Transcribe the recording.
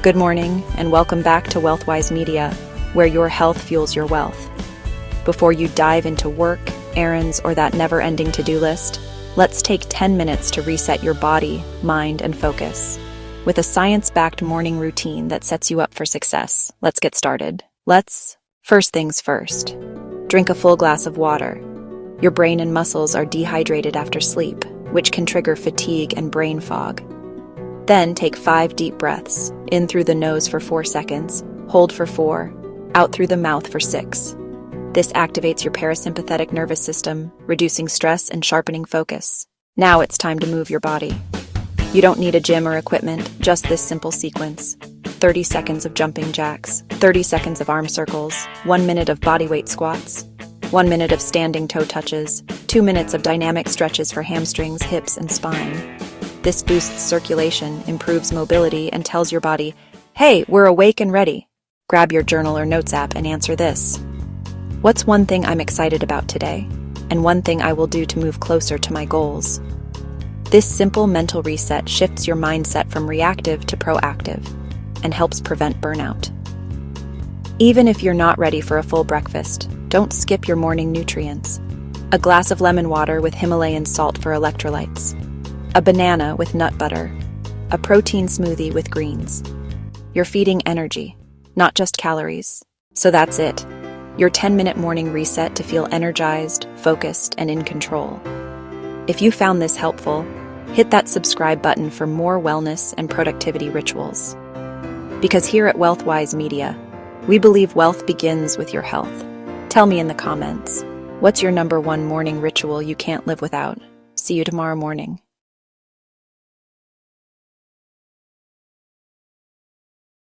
Good morning, and welcome back to Wealthwise Media, where your health fuels your wealth. Before you dive into work, errands, or that never-ending to-do list, let's take 10 minutes to reset your body, mind, and focus. With a science-backed morning routine that sets you up for success, let's get started. First things first, drink a full glass of water. Your brain and muscles are dehydrated after sleep, which can trigger fatigue and brain fog. Then take 5 deep breaths, in through the nose for 4 seconds, hold for 4, out through the mouth for 6. This activates your parasympathetic nervous system, reducing stress and sharpening focus. Now it's time to move your body. You don't need a gym or equipment, just this simple sequence. 30 seconds of jumping jacks, 30 seconds of arm circles, 1 minute of bodyweight squats, 1 minute of standing toe touches, 2 minutes of dynamic stretches for hamstrings, hips, and spine. This boosts circulation, improves mobility, and tells your body, hey, we're awake and ready. Grab your journal or notes app and answer this. What's one thing I'm excited about today? And one thing I will do to move closer to my goals? This simple mental reset shifts your mindset from reactive to proactive and helps prevent burnout. Even if you're not ready for a full breakfast, don't skip your morning nutrients. A glass of lemon water with Himalayan salt for electrolytes. A banana with nut butter, a protein smoothie with greens. You're feeding energy, not just calories. So that's it, your 10-minute morning reset to feel energized, focused, and in control. If you found this helpful, hit that subscribe button for more wellness and productivity rituals. Because here at Wealthwise Media, we believe wealth begins with your health. Tell me in the comments, what's your #1 morning ritual you can't live without? See you tomorrow morning.